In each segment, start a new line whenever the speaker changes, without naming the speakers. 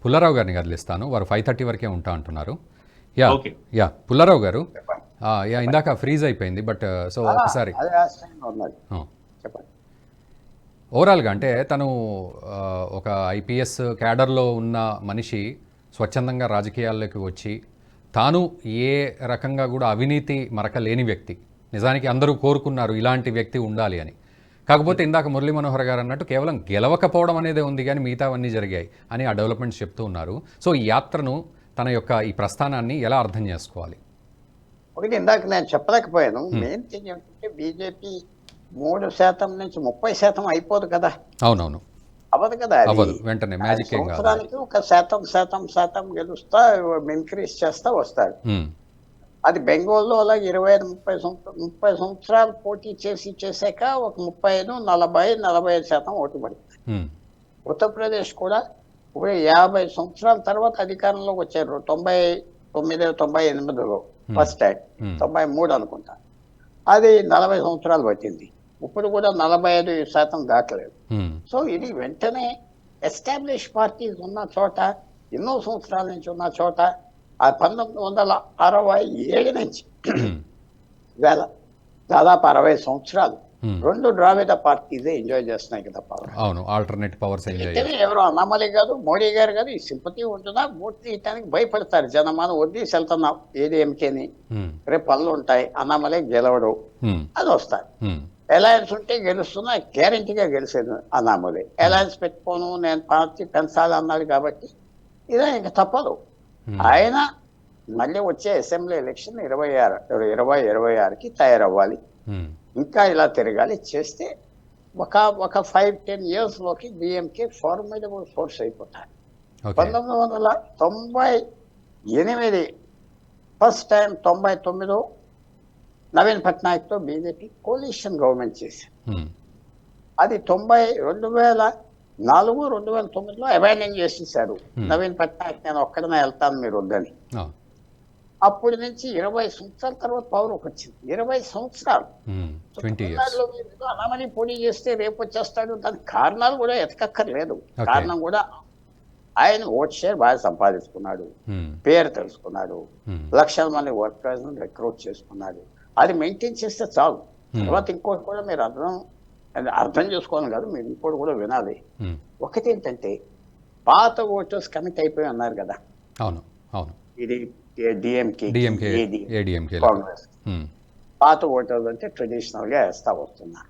పుల్లారావు గారిని కదిలిస్తాను. వారు 5:30 వరకే ఉంటా అంటున్నారు.
ఓకే.
పుల్లారావు గారు, ఇందాక ఫ్రీజ్ అయిపోయింది. బట్ సో ఒకసారి
చెప్పండి.
ఓవరాల్గా అంటే తను ఒక ఐపీఎస్ క్యాడర్లో ఉన్న మనిషి స్వచ్ఛందంగా రాజకీయాల్లోకి వచ్చి తాను ఏ రకంగా కూడా అవినీతి మరక లేని వ్యక్తి. నిజానికి అందరూ కోరుకున్నారు ఇలాంటి వ్యక్తి ఉండాలి అని. కాకపోతే ఇందాక మురళీ మనోహర్ గారు అన్నట్టు కేవలం గెలవకపోవడం అనేదే ఉంది కానీ మిగతావన్నీ జరిగాయి అని ఆ డెవలప్మెంట్స్ చెప్తూ ఉన్నారు. సో ఈ యాత్రను, తన యొక్క ఈ ప్రస్థానాన్ని ఎలా అర్థం చేసుకోవాలి?
ఒకటి ఇందాక నేను చెప్పలేకపోయాను. మెయిన్ థింగ్ ఏంటంటే బీజేపీ 3% నుంచి 30% అయిపోదు కదా.
అవునవును,
అవ్వదు కదా.
అవ్వదు వెంటనే మ్యాజిక్ ఏం కాదు.
సంవత్సరానికి ఒక శాతం గెలుస్తా ఇంక్రీజ్ చేస్తా వస్తాడు. అది బెంగాల్లో అలా 25-30 సంవత్సరాలు పోటీ చేశాక ఒక 35-40-45% ఓటు పడింది. ఉత్తరప్రదేశ్ కూడా 50 సంవత్సరాల తర్వాత అధికారంలోకి వచ్చారు. 99-98లో ఫస్ట్ టైం, 93 అనుకుంటా. అది 40 సంవత్సరాలు పట్టింది. ఇప్పుడు కూడా 45% దాటలేదు. సో ఇది వెంటనే ఎస్టాబ్లిష్ పార్టీస్ ఉన్న చోట, ఎన్నో సంవత్సరాల నుంచి ఉన్న చోట, ఆ 1967 నుంచి వేళ దాదాపు 60 సంవత్సరాలు 2 ద్రావిడ పార్టీసే ఎంజాయ్ చేస్తున్నాయి కదా పవర్.
అవును, ఆల్టర్నేట్ పవర్స్ ఎంజాయ్.
ఎవరో అన్నామలై కాదు, మోడీ గారు కాదు, ఈ సింపతి ఉంటుందా ఓట్లు తీయటానికి భయపడతారు జనం. మనం వదిలేసి వెళ్తున్నాం ఏడీఎంకేని, రేపు పనులు ఉంటాయి, అన్నామలై గెలవడు, అది వస్తారు. అలయన్స్ ఉంటే గెలుస్తున్నా, గ్యారంటీగా గెలిచేది అన్నామలై. అలయన్స్ పెట్టుకోను, నేను పార్టీ పెంచాలి అన్నాడు కాబట్టి ఇదే ఇంకా తప్పదు. ఆయన మళ్ళీ వచ్చే అసెంబ్లీ ఎలక్షన్ 2026కి తయారవ్వాలి. ఇంకా ఇలా తిరగాలి. చేస్తే ఒక 5-10 years లోకి డిఎంకే ఫార్మిడబుల్ ఫోర్స్ అయిపోతారు. 1998 first time, 99 Naveen పట్నాయక్తో BJP కోalition government చేశారు. అది 2004-2009లో అబాండన్ చేసేసారు. నవీన్ పట్నాయక్ నేను ఒక్కడనే వెళ్తాను మీరు వద్దని. అప్పటి నుంచి 20 సంవత్సరాల తర్వాత పవర్కి వచ్చింది. 20 సంవత్సరాలు అనామని పోటీ చేస్తే రేపు వచ్చేస్తాడు. దానికి కారణాలు కూడా ఎతకక్కర్లేదు. కారణం కూడా ఆయన ఓట్ షేర్ బాగా సంపాదించుకున్నాడు, పేరు తెలుసుకున్నాడు, లక్షల మంది వర్కర్స్ రిక్రూట్ చేసుకున్నాడు. అది మెయింటైన్ చేస్తే చాలు. తర్వాత ఇంకోటి కూడా మీరు అర్థం చేసుకోవాలి కాదు, మీరు ఇంకోటి కూడా వినాలి. ఒకటి ఏంటంటే పాత ఓటర్స్ కమిట్ అయిపోయి ఉన్నారు కదా.
అవును అవును,
ఇది డిఎంకే కాంగ్రెస్. పాత ఓటర్లు అంటే ట్రెడిషనల్ గా వేస్తా వస్తున్నారు.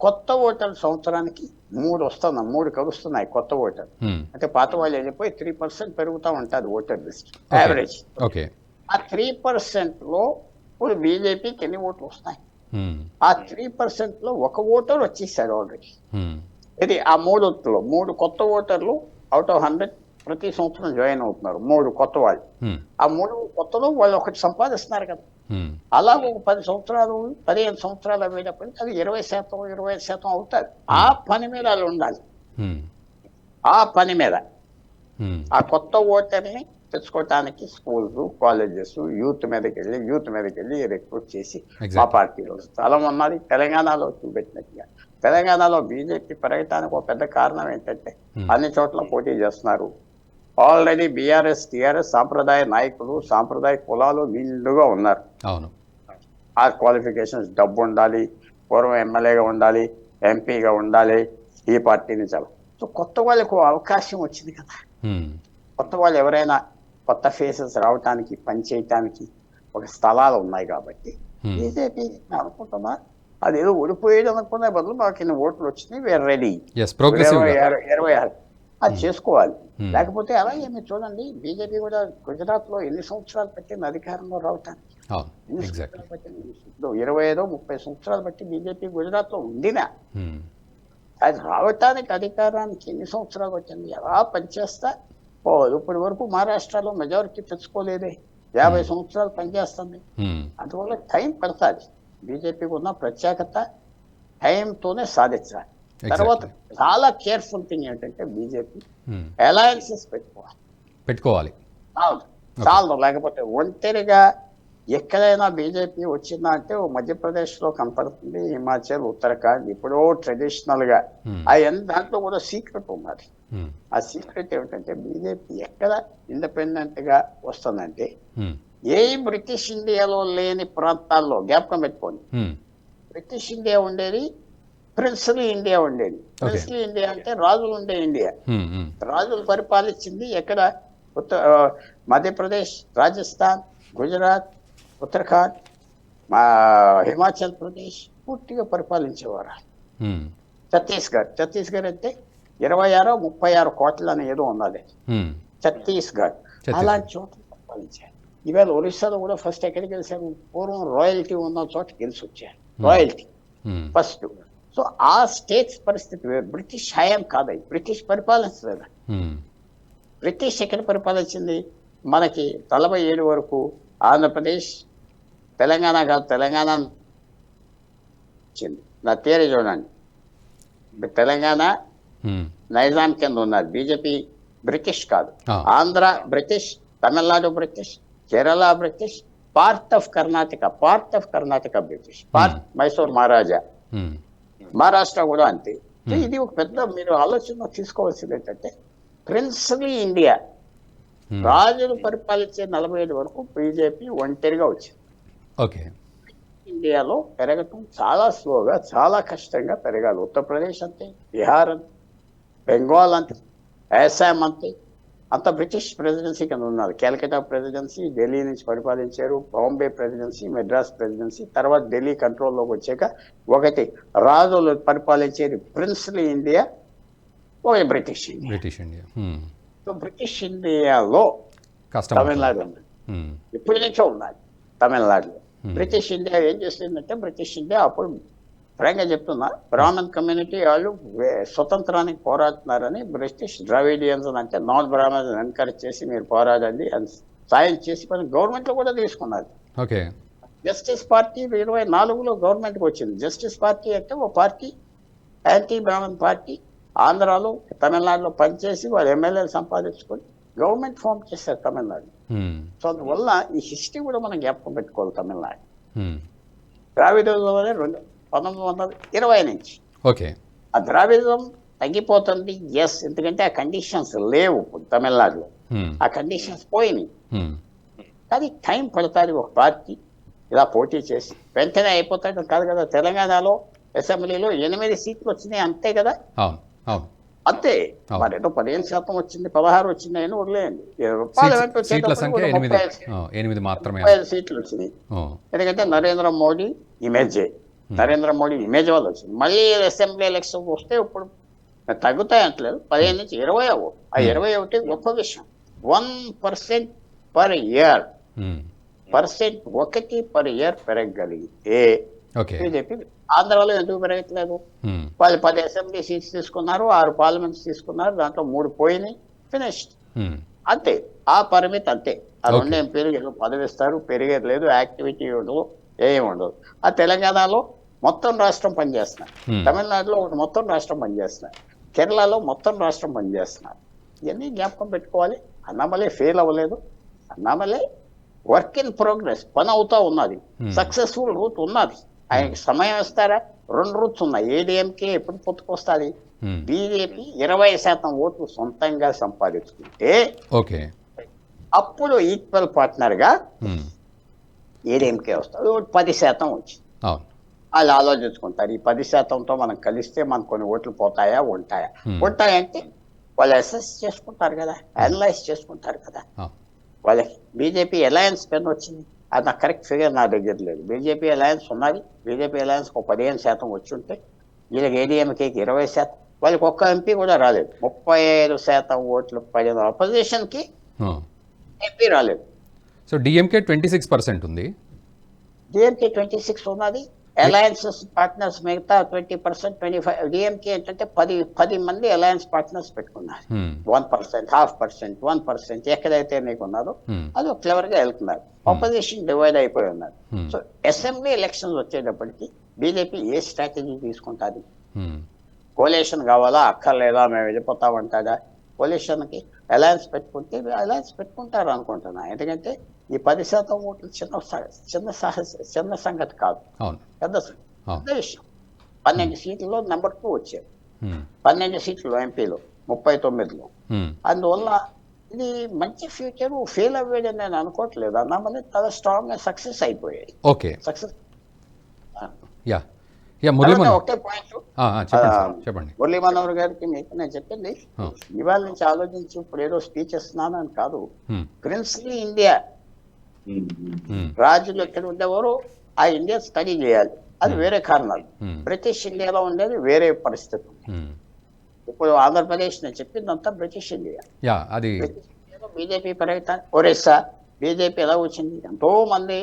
కొత్త ఓటర్లు సంవత్సరానికి 3 కలుస్తున్నాయి కొత్త ఓటర్. అంటే పాత వాళ్ళు వెళ్ళిపోయి 3% పెరుగుతూ ఉంటుంది ఓటర్ లిస్ట్ యావరేజ్. ఆ 3% లో ఇప్పుడు బీజేపీకి ఎన్ని ఓట్లు వస్తాయి? ఆ 3% లో 1 ఓటర్ వచ్చేసాడు ఆల్రెడీ. ఇది ఆ 3 కొత్త ఓటర్లు అవుట్ ఆఫ్ 100 ప్రతి సంవత్సరం జాయిన్ అవుతున్నారు. 3 కొత్త వాళ్ళు. ఆ 3 కొత్తలో వాళ్ళు ఒకటి సంపాదిస్తున్నారు కదా. అలా ఒక 10 సంవత్సరాలు 15 సంవత్సరాలు అయ్యేటప్పటికి అది 20% అవుతుంది. ఆ పని మీద వాళ్ళు ఉండాలి. ఆ పని మీద ఆ కొత్త ఓటర్ని తెచ్చుకోవటానికి స్కూల్స్, కాలేజెస్, యూత్ మీదకి వెళ్ళి రిక్రూట్ చేసి మా పార్టీలో స్థలం ఉన్నది. తెలంగాణలో చూపెట్టినట్టుగా తెలంగాణలో బీజేపీ పెరగటానికి ఒక పెద్ద కారణం ఏంటంటే అన్ని చోట్ల పోటీ చేస్తున్నారు. ఆల్రెడీ బీఆర్ఎస్, టీఆర్ఎస్ సాంప్రదాయ నాయకులు, సాంప్రదాయ కులాలు నిండుగా ఉన్నారు. ఆ క్వాలిఫికేషన్స్ డబ్బు ఉండాలి, పూర్వం ఎమ్మెల్యేగా ఉండాలి, ఎంపీగా ఉండాలి, ఈ పార్టీని చాలా. సో కొత్త వాళ్ళకు అవకాశం వచ్చింది కదా. కొత్త వాళ్ళు ఎవరైనా కొత్త ఫేసెస్ రావటానికి, పనిచేయటానికి ఒక స్థలాలు ఉన్నాయి కాబట్టి బీజేపీ అనుకుంటున్నా అదేదో ఓడిపోయేది అనుకునే బదులు మాకు ఇన్ని ఓట్లు వచ్చినాయి, వేర్ రెడీ 26 అది చేసుకోవాలి. లేకపోతే అలాగే మీరు చూడండి, బీజేపీ కూడా గుజరాత్ లో ఎన్ని సంవత్సరాలు పట్టింది అధికారంలో రావటానికి? 25-30 సంవత్సరాలు బట్టి బీజేపీ గుజరాత్ లో ఉండినా అది రావటానికి, అధికారానికి ఎన్ని సంవత్సరాలు వచ్చింది? ఎలా పనిచేస్తా పోదు. ఇప్పటి వరకు మహారాష్ట్రలో మెజారిటీ తెచ్చుకోలేదే, 50 సంవత్సరాలు పనిచేస్తుంది. అందువల్ల టైం పడుతుంది. బీజేపీకి ఉన్న ప్రత్యేకత టైంతోనే సాధించాలి. తర్వాత చాలా కేర్ఫుల్ థింగ్ ఏంటంటే బీజేపీ అలయన్సెస్ పెట్టుకోవాలి.
చాలు.
లేకపోతే ఒంటరిగా ఎక్కడైనా బీజేపీ వచ్చిందా అంటే ఓ మధ్యప్రదేశ్లో కనపడుతుంది, హిమాచల్, ఉత్తరాఖండ్ ఇప్పుడు ట్రెడిషనల్గా అవన్నీ దాంట్లో కూడా సీక్రెట్ ఉన్నది. ఆ సీక్రెట్ ఏమిటంటే బీజేపీ ఎక్కడ ఇండిపెండెంట్గా వస్తుందంటే ఏ బ్రిటిష్ ఇండియాలో లేని ప్రాంతాల్లో, జ్ఞాపకం పెట్టుకోండి, బ్రిటిష్ ఇండియా ఉండేది, ప్రిన్స్లీ ఇండియా ఉండేది. ప్రిన్స్లీ ఇండియా అంటే రాజులు ఉండే ఇండియా. రాజులు పరిపాలించింది ఎక్కడ? మధ్యప్రదేశ్, రాజస్థాన్, గుజరాత్, ఉత్తరాఖండ్, హిమాచల్ ప్రదేశ్ పూర్తిగా పరిపాలించేవారు. ఛత్తీస్గఢ్ అంటే 26-36 కోట్ల అని ఏదో ఉన్నది ఛత్తీస్గఢ్. అలాంటి చోట్ల పరిపాలించారు. ఇవాళ ఒరిస్సాలో కూడా ఫస్ట్ ఎక్కడికి గెలిచారు? పూర్వం రాయల్టీ ఉన్న చోట గెలిచి వచ్చారు. Royalty first. సో ఆ స్టేట్స్ పరిస్థితి వేరు. బ్రిటిష్ హయాం కాదు, బ్రిటిష్ పరిపాలించలేదు. బ్రిటిష్ ఎక్కడ పరిపాలించింది? మనకి 47 వరకు ఆంధ్రప్రదేశ్, తెలంగాణ కాదు, తెలంగాణ వచ్చింది. నా థియరీ చూడండి, తెలంగాణ నైజాం కింద ఉన్నది. బీజేపీ బ్రిటిష్ కాదు. Andhra British, Tamil Nadu British, Kerala British, part of Karnataka British, part Mysore maharaja, Maharashtra కూడా అంతే. ఇది ఒక పెద్ద మీరు ఆలోచన తీసుకోవాల్సింది ఏంటంటే ప్రిన్స్లీ ఇండియా, రాజులు పరిపాలించే 45 వరకు బీజేపీ ఒంటరిగా వచ్చింది.
ఓకే.
ఇండియాలో పెరగటం చాలా స్లోగా, చాలా కష్టంగా పెరగాలి. ఉత్తరప్రదేశ్ అంతే, బీహార్ అంతే, బెంగాల్ అంతే, అస్సాం అంతే. అంత బ్రిటిష్ ప్రెసిడెన్సీ కింద ఉన్నారు. క్యాల్కటా ప్రెసిడెన్సీ ఢిల్లీ నుంచి పరిపాలించారు, బాంబే ప్రెసిడెన్సీ, మెడ్రాస్ ప్రెసిడెన్సీ. తర్వాత ఢిల్లీ కంట్రోల్లోకి వచ్చాక ఒకటి రాజులు పరిపాలించేది ప్రిన్స్లీ ఇండియా, ఒక బ్రిటిష్ ఇండియా. సో బ్రిటిష్ ఇండియాలో తమిళనాడు ఉంది, ఇప్పటి నుంచో ఉన్నది తమిళనాడులో. బ్రిటిష్ ఇండియా ఏం చేస్తుందంటే, బ్రిటిష్ ఇండియా అప్పుడు ఫ్రాంక్గా చెప్తున్నా, బ్రాహ్మణ్ కమ్యూనిటీ వాళ్ళు స్వతంత్రానికి పోరాడుతున్నారని బ్రిటిష్ ద్రావిడియన్స్ అంటే నాన్ బ్రాహ్మణ్ ఎన్కరేజ్ చేసి మీరు పోరాడండి అని సాయం చేసి గవర్నమెంట్లో కూడా తీసుకున్నారు.
ఓకే.
జస్టిస్ పార్టీ 24లో గవర్నమెంట్కి వచ్చింది. జస్టిస్ పార్టీ అంటే ఓ పార్టీ, యాంటీ బ్రాహ్మణ్ పార్టీ, ఆంధ్రాలో తమిళనాడులో పనిచేసి వాళ్ళు ఎమ్మెల్యేలు సంపాదించుకొని గవర్నమెంట్ ఫామ్ చేశారు తమిళనాడు. సో అందువల్ల ఈ హిస్టరీ కూడా మనం జ్ఞాపకం పెట్టుకోవాలి. తమిళనాడు ద్రావిడోనే 1920 నుంచి.
ఓకే.
ఆ ద్రావిడం తగ్గిపోతుంది, ఎస్, ఎందుకంటే ఆ కండిషన్స్ లేవు తమిళనాడులో. ఆ కండిషన్స్ పోయినాయి. కానీ టైం పడుతుంది. ఒక పార్టీ ఇలా పోటీ చేసి వెంటనే అయిపోతాడు కాదు కదా. తెలంగాణలో అసెంబ్లీలో 8 సీట్లు వచ్చినాయి అంతే కదా. అంతే. మరి ఏదో 15% వచ్చింది, 16 వచ్చింది అని వదిలేయండి. పార్లమెంట్ వచ్చేటప్పుడు
8 మాత్రమే
35 సీట్లు వచ్చినాయి. ఎందుకంటే నరేంద్ర మోడీ ఇమేజ్ వల్ల వచ్చింది. మళ్ళీ అసెంబ్లీ ఎలక్షన్ వస్తే ఇప్పుడు తగ్గుతాయి అంటలేదు, 15 నుంచి 20 అవ్వు. ఆ 21 గొప్ప విషయం. 1% పర్ ఇయర్, 1% పర్ ఇయర్ పెరగగలిగితే బీజేపీ. ఆంధ్రాలో ఎందుకు పెరగట్లేదు? వాళ్ళు 10 అసెంబ్లీ సీట్స్ తీసుకున్నారు, 6 పార్లమెంట్స్ తీసుకున్నారు, దాంట్లో 3 పోయినాయి, ఫినిష్డ్. అంతే, ఆ పరిమితి అంతే. ఆ 2 ఎంపీలు పదవిస్తారు, పెరిగేది లేదు, యాక్టివిటీ ఉండదు, ఏమి ఉండదు. ఆ తెలంగాణలో మొత్తం రాష్ట్రం పనిచేస్తున్నారు, తమిళనాడులో ఒకటి మొత్తం రాష్ట్రం పనిచేస్తున్నారు, కేరళలో మొత్తం రాష్ట్రం పనిచేస్తున్నారు. ఇవన్నీ జ్ఞాపకం పెట్టుకోవాలి. అన్నామలై ఫెయిల్ అవ్వలేదు, అన్నామలై వర్క్ ఇన్ ప్రోగ్రెస్, పని అవుతా ఉన్నది, సక్సెస్ఫుల్ రూట్ ఉన్నది. ఆయనకి సమయం ఇస్తారా? 2 రూట్స్ ఉన్నాయి. ఏడీఎంకే ఎప్పుడు పొత్తుకొస్తుంది? బీజేపీ 20% ఓట్లు సొంతంగా సంపాదించుకుంటే అప్పుడు ఈక్వల్ పార్ట్నర్ గా ఏడీఎంకే వస్తుంది. 10% వచ్చింది. వాళ్ళు ఆలోచించుకుంటారు, ఈ 10%తో మనం కలిస్తే మనకు కొన్ని ఓట్లు పోతాయా, ఉంటాయంటే వాళ్ళు అసెస్ చేసుకుంటారు కదా, అనలైజ్ చేసుకుంటారు కదా. వాళ్ళకి బీజేపీ అలయన్స్ పెన్ వచ్చింది, అది నాకు కరెక్ట్ ఫిగర్ నా దగ్గర లేదు. బీజేపీ అలయన్స్ ఉన్నది, బీజేపీ అలయన్స్ 15% వచ్చి ఉంటే వీళ్ళకి ఏడీఎంకేకి 20%, వాళ్ళకి ఒక్క ఎంపీ కూడా రాలేదు. 35% ఓట్లు పడిన అపోజిషన్కి ఎంపీ రాలేదు.
సో డిఎంకే 26% ఉంది,
డిఎంకే 26 ఉన్నది. అలయన్సెస్ పార్ట్నర్స్ మిగతా 20%, 25. డిఎంకే ఏంటంటే 10 మంది అలయన్స్ పార్ట్నర్స్ పెట్టుకున్నారు. 1%, 0.5%, 1% ఎక్కడైతే నీకు ఉన్నదో అది క్లెవర్ గా వెళ్తున్నారు. ఆపోజిషన్ డివైడ్ అయిపోయి ఉన్నారు. సో అసెంబ్లీ ఎలక్షన్స్ వచ్చేటప్పటికి బీజేపీ ఏ స్ట్రాటజీ తీసుకుంటుంది? కోలేషన్ కావాలా, అక్కర్లేదా, మేము వెళ్ళిపోతామంటాడా? కోలేషన్కి అలయన్స్ పెట్టుకుంటే అలయన్స్ పెట్టుకుంటారు అనుకుంటున్నా. ఎందుకంటే ఈ 10% ఓట్లు చిన్న సంగతి కాదు,
అవును
పెద్ద విషయం. 12 సీట్లలో నెంబర్ 2 వచ్చారు, 12 సీట్లు ఎంపీలో 39లో. అందువల్ల ఇది మంచి ఫ్యూచర్. ఫెయిల్ అవ్వేదని నేను అనుకోవట్లేదు. అన్నామని చాలా స్ట్రాంగ్ గా సక్సెస్ అయిపోయాయి.
ఓకే,
సక్సెస్ ఒకటే పాయింట్
చెప్పండి.
మురళీ మనోహర్ గారికి మీకు నేను చెప్పింది, ఇవాళ నుంచి ఆలోచించి ఇప్పుడు ఏదో స్పీచ్ ఇస్తున్నాను అని కాదు. ప్రిన్స్లీ ఇండియా రాజులు ఎక్కడ ఉండేవారు, ఆ ఇండియా స్టడీ చేయాలి. అది వేరే కారణాలు. బ్రిటిష్ ఇండియాలో ఉండేది వేరే పరిస్థితి. ఇప్పుడు ఆంధ్రప్రదేశ్ నేను చెప్పిందంతా బ్రిటిష్ ఇండియా. బీజేపీ పర్యటన ఒరిస్సా బీజేపీ ఎలా వచ్చింది? ఎంతో మంది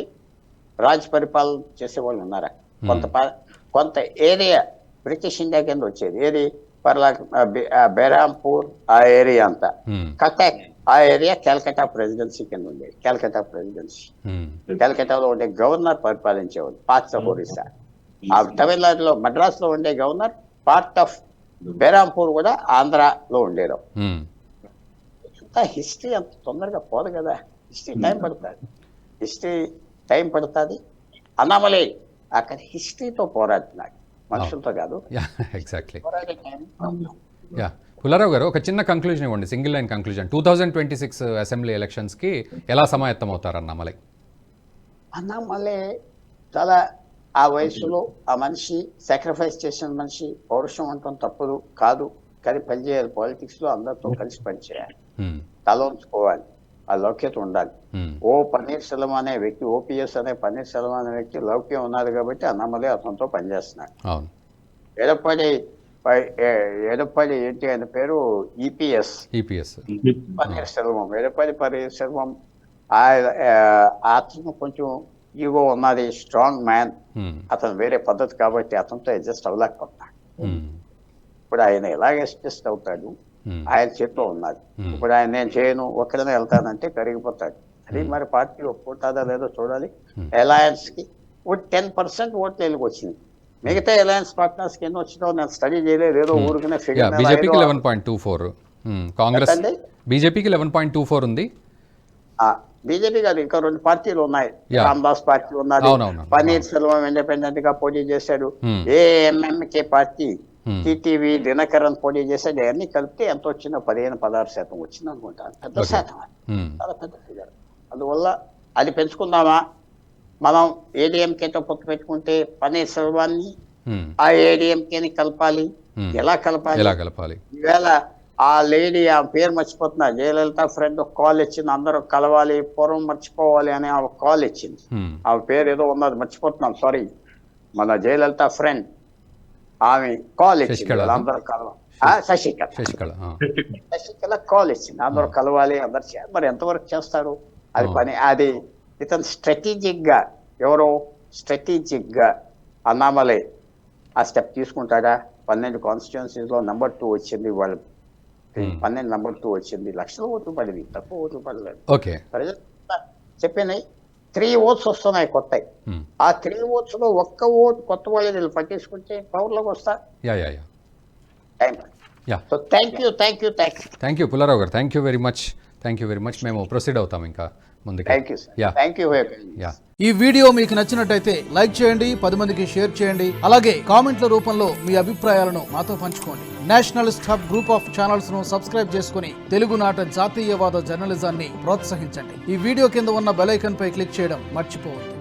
రాజ్ పరిపాలన చేసేవాళ్ళు ఉన్నారా. కొంత ఏరియా బ్రిటిష్ ఇండియా కింద వచ్చేది. ఏది బెరాంపూర్ ఆ ఏరియా అంతా, కటాక్ ఆ ఏరియా కలకత్తా ప్రెసిడెన్సీ కింద ఉండేది. కలకత్తాలో ఉండే గవర్నర్ పరిపాలించేవాడు, పార్ట్స్ ఆఫ్ ఒరిస్సా. ఆ తమిళనాడులో మద్రాసులో ఉండే గవర్నర్ పార్ట్ ఆఫ్ బెరాంపూర్ కూడా ఆంధ్రాలో ఉండేరు. హిస్టరీ అంత తొందరగా పోదు కదా, హిస్టరీ టైం పడుతుంది. అన్నామలై అక్కడ హిస్టరీతో పోరాడుతున్నాడు, మనుషులతో కాదు.
ఎగ్జాక్ట్లీ. పుల్లారావు గారు, ఒక చిన్న కంక్లూజన్ ఇవ్వండి, సింగిల్ లైన్ కంక్లూజన్. 2026 అసెంబ్లీ ఎలక్షన్స్కి ఎలా సమాయత్తం అవుతారు అన్నామలై?
అన్నామలై చాలా ఆ వయసులో ఆ మనిషి సాక్రిఫైస్ చేసిన మనిషి. పౌరుషం అంటాం తప్పదు కాదు, కానీ పనిచేయాలి. పాలిటిక్స్లో అందరితో కలిసి పనిచేయాలి, తల ఉంచుకోవాలి, ఆ లౌక్యత ఉండాలి. పన్నీర్సెల్వం అనే వ్యక్తి, ఓపీఎస్ అనే పన్నీర్సెల్వం అనే వ్యక్తి లౌక్యం ఉన్నారు కాబట్టి అన్నామలై అతనితో పనిచేస్తున్నాడు. ఎడప్పాడి ఏంటి ఆయన పేరు, ఈపీఎస్ పన్నీర్సెల్వం. ఎడప్పాడి పన్నీర్సెల్వం అతను కొంచెం ఈగో ఉన్నది, స్ట్రాంగ్ మ్యాన్. అతను వేరే పద్ధతి కాబట్టి అతనితో అడ్జస్ట్ అవ్వలేకపోతున్నాడు. ఇప్పుడు ఆయన ఎలాగ అడ్జస్ట్ అవుతాడు, ఆయన చేతిలో ఉన్నది. ఇప్పుడు ఆయన నేను చేయను, ఒక్కడనే వెళ్తానంటే కరిగిపోతాడు. అది మరి పార్టీ ఒప్పుకుంటుందా లేదో చూడాలి. అలయన్స్ కి 10% ఓట్లు వెళ్ళి వచ్చింది. మిగతా అలయన్స్ పార్ట్నర్స్ కి ఎన్ని వచ్చినా నేను స్టడీ చేయలేదు, ఏదో ఊరికనే ఫిగర్.
బీజేపీకి 11.24, కాంగ్రెస్ బీజేపీకి 11.24 ఉంది.
బీజేపీ కాదు, ఇంకా 2 పార్టీలు ఉన్నాయి. రామదాస్ పార్టీ ఉన్నది, పన్నీర్సెల్వం ఇండిపెండెంట్ గా పోటీ చేశాడు. ఏఎంఎంకే పార్టీ టీటీవీ దినకరన్ పోటీ చేశాడు. అవన్నీ కలిపితే ఎంత వచ్చిందో 15-16% వచ్చింది అనుకుంటాను. పెద్ద శాతం, చాలా పెద్ద ఫిగర్. అందువల్ల అది పెంచుకుందామా మనం? ఏడీఎంకేతో పొత్తు పెట్టుకుంటే పన్నీర్సెల్వాన్ని ఆ ఏడీఎంకేని కలపాలి. ఎలా కలపాలి? ఈవేళ ఆ లేడీ, ఆ పేరు మర్చిపోతున్నా, జయలలిత ఫ్రెండ్ ఒక కాల్ ఇచ్చింది, అందరూ కలవాలి, పూర్వం మర్చిపోవాలి అని ఆ కాల్ ఇచ్చింది. ఆ పేరు ఏదో ఉన్నది, మర్చిపోతున్నాం, సారీ. మన జయలలిత ఫ్రెండ్ ఆమె కాల్ ఇచ్చింది, అందరూ కలవాలి. శశికళ కాల్ ఇచ్చింది, అందరూ కలవాలి, అందరు చేయాలి. మరి ఎంతవరకు చేస్తారు అది పని? అది ఇతను స్ట్రాటజిక్ గా అన్నామలై ఆ స్టెప్ తీసుకుంటాడా? 12 కాన్స్టిట్యుయెన్సీస్ లో నెంబర్ 2 వచ్చింది. వాళ్ళు 12 నెంబర్ 2 వచ్చింది. లక్షల ఓట్లు పడింది, తక్కువ ఓట్లు పడలేదు. చెప్పినాయి 3 ఓట్స్ వస్తున్నాయి కొత్తవి. ఆ 3 ఓట్స్ లో ఒక్క ఓటు కొత్త వాళ్ళు పట్టించుకుంటే పవర్లోకి వస్తారు. సో థ్యాంక్ యూ
పుల్లారావు గారు, థ్యాంక్ యూ వెరీ మచ్. మేము ప్రొసీడ్ అవుతాం ఇంకా ముందుకు.
ఈ వీడియో మీకు నచ్చినట్టయితే లైక్ చేయండి, 10 మందికి షేర్ చేయండి. అలాగే కామెంట్ల రూపంలో మీ అభిప్రాయాలను మాతో పంచుకోండి. Nationalist hub group of channels ను సబ్స్క్రైబ్ చేసుకుని తెలుగునాట జాతీయవాద జర్నలిజాన్ని ప్రోత్సహించండి. ఈ వీడియో కింద ఉన్న బెల్ ఐకాన్ పై క్లిక్ చేయడం మర్చిపోవద్దు.